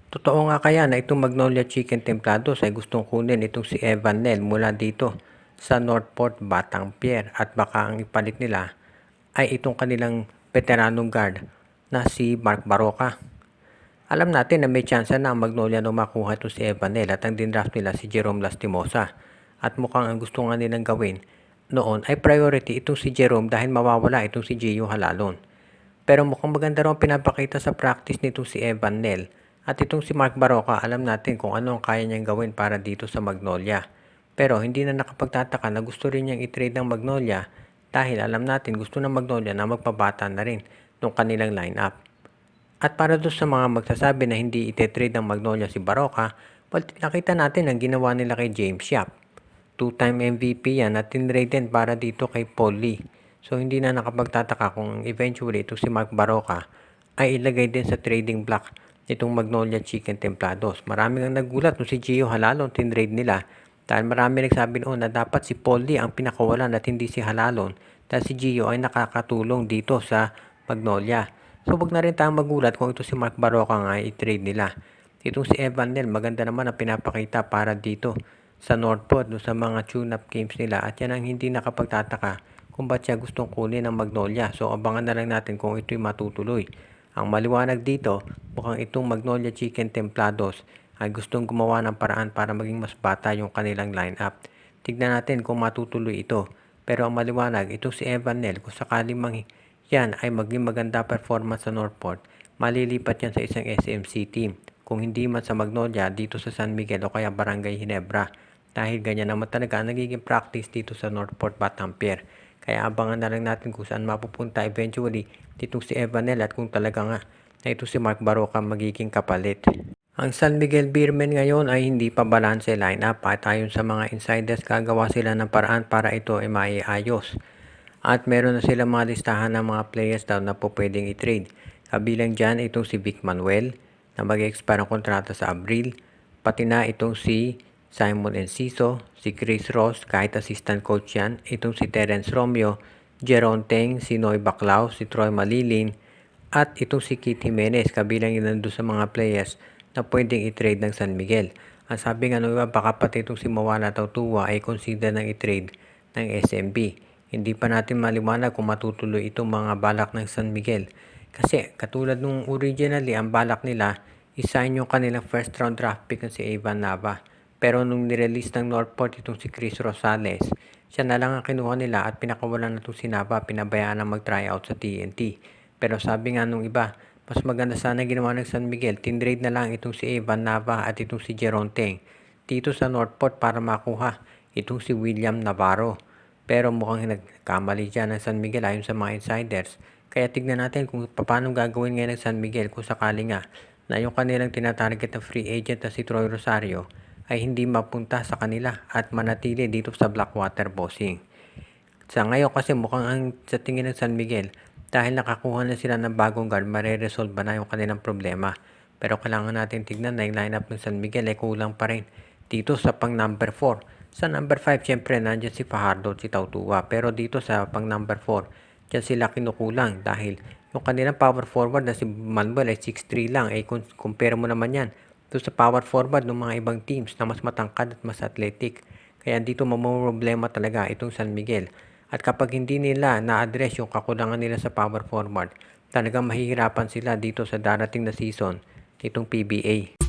Totoo nga kaya na itong Magnolia Chicken Templados ay gustong kunin itong si Evan Nel mula dito sa Northport, Batang-Pier at baka ang ipalit nila ay itong kanilang veteranong guard na si Mark Baroka. Alam natin na may tsansa na ang Magnolia na makuha ito si Evan Nel at ang dinraft nila si Jerome Lastimosa. At mukhang ang gusto nga nilang gawin noon ay priority itong si Jerome dahil mawawala itong si Gio Halalon. Pero mukhang maganda raw pinapakita sa practice nitong si Evan Nel. At itong si Mark Baroka, alam natin kung ano ang kaya niyang gawin para dito sa Magnolia. Pero hindi na nakapagtataka na gusto rin niyang i-trade ng Magnolia dahil alam natin gusto ng Magnolia na magpabata na rin ng kanilang lineup. At para doon sa mga magsasabi na hindi ite-trade ng Magnolia si Baroka, well, nakita natin ang ginawa nila kay James Yap. Two-time MVP yan at tinrade din para dito kay Paul Lee. So hindi na nakapagtataka kung eventually ito si Mark Baroka ay ilagay din sa trading block nitong Magnolia Chicken Templados. Maraming ang nagulat nung si Gio Halalon tinrade nila dahil marami nagsabi noon na dapat si Paul Lee ang pinakawalan at hindi si Halalon dahil si Gio ay nakakatulong dito sa Magnolia. So wag na rin tayong magulat kung ito si Mark Baroka nga i-trade nila. Itong si Evan Nel maganda naman ang pinapakita para dito sa Northport sa mga tune-up games nila at yan ang hindi nakapagtataka kung ba't siya gustong kunin ng Magnolia. So abangan na lang natin kung ito'y matutuloy. Ang maliwanag dito, mukhang itong Magnolia Chicken Templados ay gustong gumawa ng paraan para maging mas bata yung kanilang lineup. Tignan natin kung matutuloy ito. Pero ang maliwanag, itong si Evan Nel, kung sakaling yan ay maging maganda performance sa Northport, malilipat yan sa isang SMC team. Kung hindi man sa Magnolia, dito sa San Miguel o kaya Barangay Ginebra. Dahil ganyan naman talaga ang nagiging practice dito sa Northport, Batang-Pier. Kaya abangan na lang natin kung saan mapupunta eventually ditong si Evanel at kung talaga nga na ito si Mark Baroka magiging kapalit. Ang San Miguel Beermen ngayon ay hindi pa balanse lineup at ayon sa mga insiders gagawa sila ng paraan para ito ay maiayos. At meron na sila mga listahan ng mga players daw na po pwedeng i-trade. Kabilang dyan itong si Vic Manuel na mag-expire ang kontrata sa Abril. Pati na itong si Simon Enciso, si Chris Ross, kahit assistant coach yan, itong si Terence Romeo, Jeron Teng, si Noy Baclao, si Troy Malilin, at itong si Kit Jimenez, kabilang yun nandun sa mga players na pwedeng i-trade ng San Miguel. Ang sabi nga nung iba, baka pati itong si Mawala Tautua ay consider ng i-trade ng SMB. Hindi pa natin maliwanag kung matutuloy itong mga balak ng San Miguel. Kasi katulad nung originally, ang balak nila, isign yung kanilang first round draft pick na si Evan Nava. Pero nung nirelease ng Northport itong si Chris Rosales, siya na lang ang kinuha nila at pinakawalan na itong si Nava, pinabayaan na mag-tryout sa TNT. Pero sabi nga nung iba, mas maganda sana ginawa ng San Miguel, tinrade na lang itong si Evan Nava at itong si Jeron Teng dito sa Northport para makuha itong si William Navarro. Pero mukhang nagkamali dyan ng San Miguel ayon sa mga insiders. Kaya tignan natin kung paano gagawin ngayon ng San Miguel kung sakali nga na yung kanilang tinatarget na free agent na si Troy Rosario ay hindi mapunta sa kanila at manatili dito sa Blackwater Bossing. Sa ngayon kasi mukhang sa tingin ng San Miguel, dahil nakakuha na sila ng bagong guard, mareresolve na yung kanilang problema. Pero kailangan natin tignan na yung lineup ng San Miguel ay kulang pa rin dito sa pang number 4. Sa number 5, syempre nandiyan si Fajardo at si Tautua. Pero dito sa pang number 4, dyan sila kinukulang dahil yung kanilang power forward na si Manuel ay 6'3 lang. Compare mo naman yan to sa power forward ng mga ibang teams na mas matangkad at mas athletic. Kaya dito problema talaga itong San Miguel. At kapag hindi nila na-address yung kakulangan nila sa power forward, talagang mahihirapan sila dito sa darating na season nitong PBA.